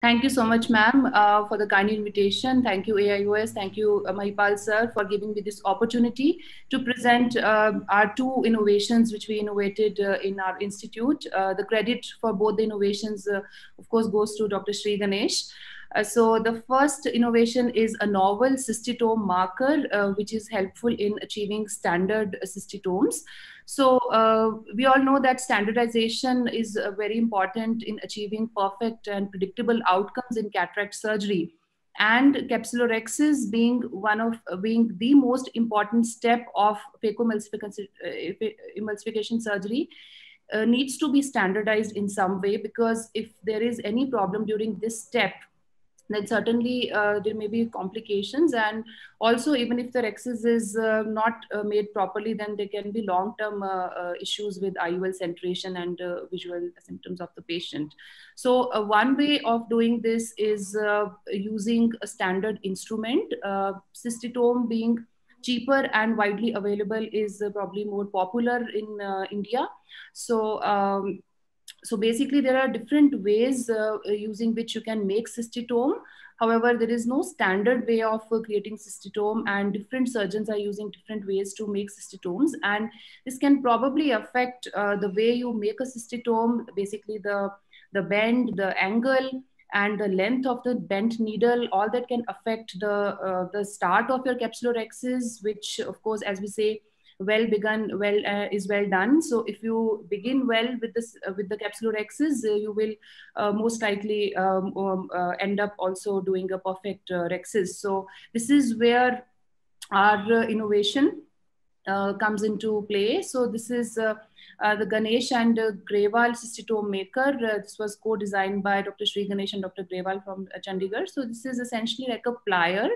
Thank you so much, ma'am, for the kind invitation. Thank you, AIOS. Thank you, Mahipal sir, for giving me this opportunity to present our two innovations which we innovated in our institute. The credit for both the innovations, of course, goes to Dr. Sri Ganesh. So the first innovation is a novel cystitome marker, which is helpful in achieving standard cystitomes. So we all know that standardization is very important in achieving perfect and predictable outcomes in cataract surgery. And capsulorhexis being being the most important step of phacoemulsification surgery, needs to be standardized in some way, because if there is any problem during this step, then certainly there may be complications. And also, even if the rhexis is not made properly, then there can be long-term issues with IOL centration and visual symptoms of the patient. So one way of doing this is using a standard instrument. Cystitome being cheaper and widely available is probably more popular in India. So basically, there are different ways using which you can make cystitome. However, there is no standard way of creating cystitome, and different surgeons are using different ways to make cystitomes. And this can probably affect the way you make a cystitome, basically the bend, the angle, and the length of the bent needle. All that can affect the start of your capsulorhexis, which, of course, as we say, well begun is well done. So if you begin well with this with the capsulorhexis, you will most likely end up also doing a perfect rhexis. So this is where our innovation comes into play. So this is the Ganesh and Grewal Cystitome Maker. This was co-designed by Dr. Sri Ganesh and Dr. Grewal from Chandigarh. So this is essentially like a plier,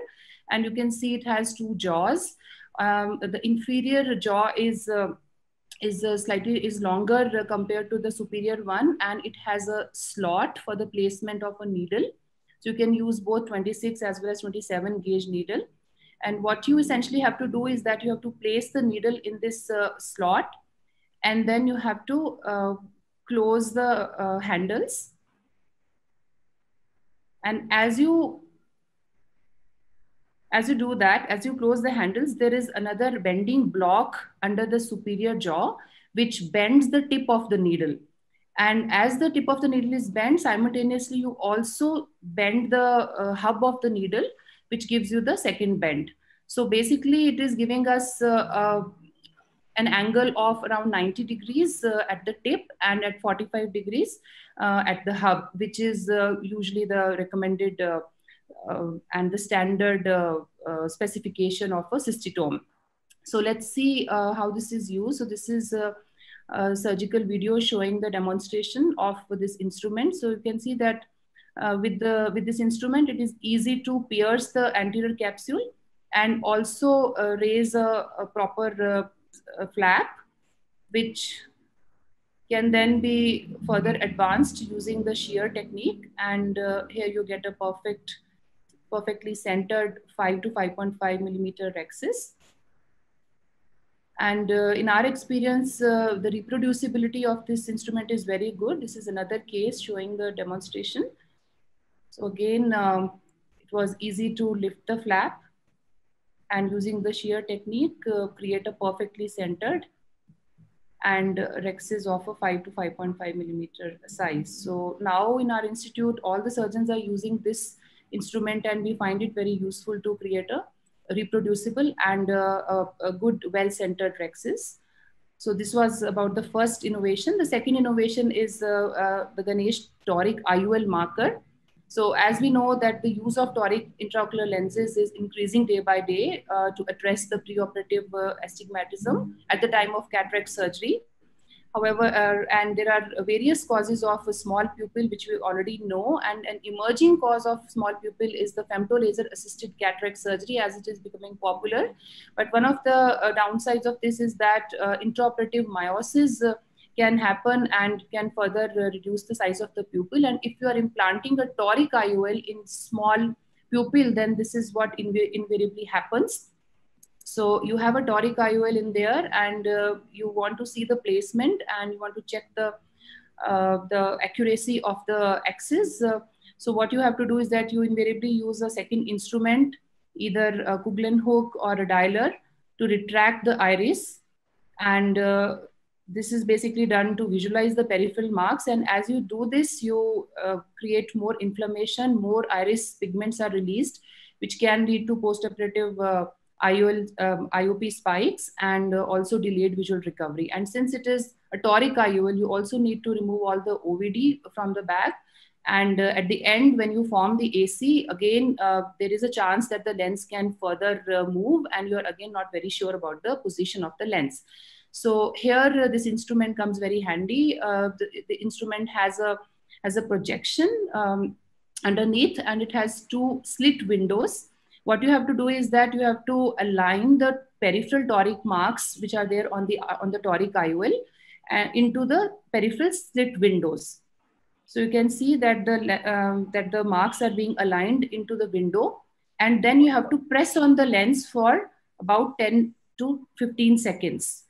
and you can see it has two jaws. The inferior jaw is slightly longer compared to the superior one, and it has a slot for the placement of a needle. So you can use both 26 as well as 27 gauge needle. And what you essentially have to do is that you have to place the needle in this slot, and then you have to close the handles. And as you do that, as you close the handles, there is another bending block under the superior jaw, which bends the tip of the needle. And as the tip of the needle is bent, simultaneously, you also bend the hub of the needle, which gives you the second bend. So basically, it is giving us an angle of around 90 degrees at the tip and at 45 degrees at the hub, which is usually the recommended and the standard specification of a cystitome. So let's see how this is used. So this is a surgical video showing the demonstration of this instrument. So you can see that with this instrument, it is easy to pierce the anterior capsule and also raise a proper flap, which can then be further advanced using the shear technique. And here you get a perfectly centered 5 to 5.5 millimeter rhexis. And in our experience, the reproducibility of this instrument is very good. This is another case showing the demonstration. So again, it was easy to lift the flap, and using the shear technique, create a perfectly centered and rhexis of a 5 to 5.5 millimeter size. So now in our institute, all the surgeons are using this instrument, and we find it very useful to create a reproducible and a good well-centered rhexis. So this was about the first innovation. The second innovation is the Ganesh toric IoL marker. So as we know that the use of toric intraocular lenses is increasing day by day to address the preoperative astigmatism at the time of cataract surgery. However, and there are various causes of a small pupil, which we already know, and an emerging cause of small pupil is the femtolaser-assisted cataract surgery, as it is becoming popular. But one of the downsides of this is that intraoperative meiosis can happen and can further reduce the size of the pupil. And if you are implanting a toric IOL in small pupil, then this is what invariably happens. So you have a toric IOL in there, and you want to see the placement, and you want to check the accuracy of the axis. So what you have to do is that you invariably use a second instrument, either a Kuglen hook or a dialer, to retract the iris. And this is basically done to visualize the peripheral marks. And as you do this, you create more inflammation, more iris pigments are released, which can lead to postoperative IOL, IOP spikes, and also delayed visual recovery. And since it is a toric IOL, you also need to remove all the OVD from the back. And at the end, when you form the AC, again, there is a chance that the lens can further move, and you're again not very sure about the position of the lens. So here, this instrument comes very handy. The instrument has a projection underneath, and it has two slit windows. What you have to do is that you have to align the peripheral toric marks, which are there on the toric IOL, into the peripheral slit windows. So you can see that the marks are being aligned into the window, and then you have to press on the lens for about 10 to 15 seconds.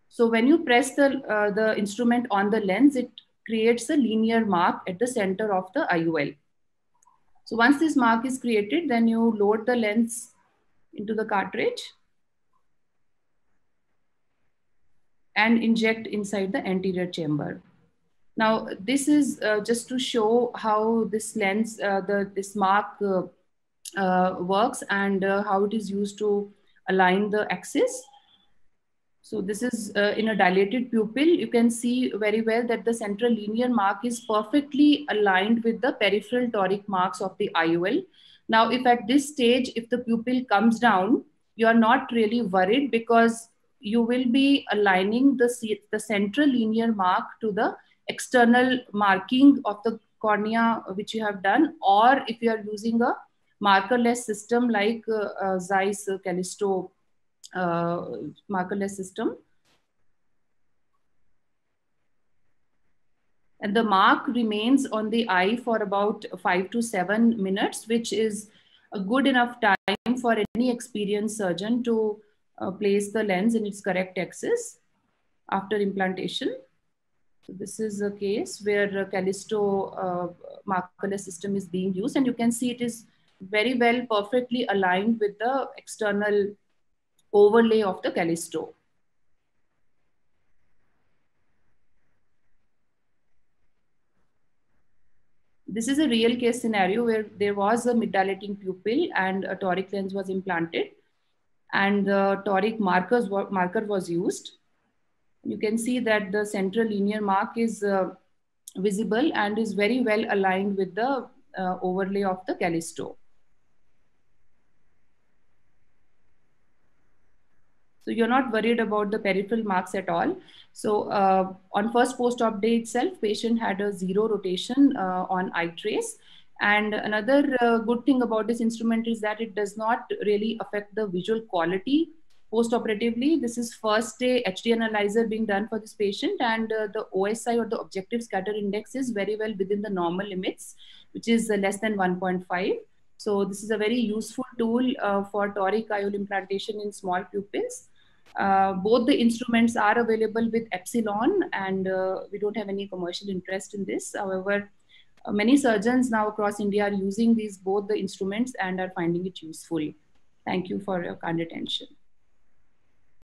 So when you press the instrument on the lens, it creates a linear mark at the center of the IOL. So once this mark is created, then you load the lens into the cartridge and inject inside the anterior chamber. Now, this is just to show how this lens, this mark works, and how it is used to align the axis. So this is in a dilated pupil. You can see very well that the central linear mark is perfectly aligned with the peripheral toric marks of the IOL. Now, if at this stage, if the pupil comes down, you are not really worried, because you will be aligning the central linear mark to the external marking of the cornea, which you have done, or if you are using a markerless system like Zeiss Callisto markerless system. And the mark remains on the eye for about 5 to 7 minutes, which is a good enough time for any experienced surgeon to place the lens in its correct axis after implantation. So this is a case where Callisto markerless system is being used, and you can see it is very well perfectly aligned with the external overlay of the Callisto. This is a real case scenario where there was a mid-dilating pupil and a toric lens was implanted, and the toric marker was used. You can see that the central linear mark is visible and is very well aligned with the overlay of the Callisto. So you're not worried about the peripheral marks at all. So on first post-op day itself, patient had a 0 rotation on eye trace. And another good thing about this instrument is that it does not really affect the visual quality post-operatively. This is first day HD analyzer being done for this patient, and the OSI, or the objective scatter index, is very well within the normal limits, which is less than 1.5. So this is a very useful tool for toric IOL implantation in small pupils. Both the instruments are available with Epsilon, and we don't have any commercial interest in this. However, many surgeons now across India are using both the instruments and are finding it useful. Thank you for your kind attention.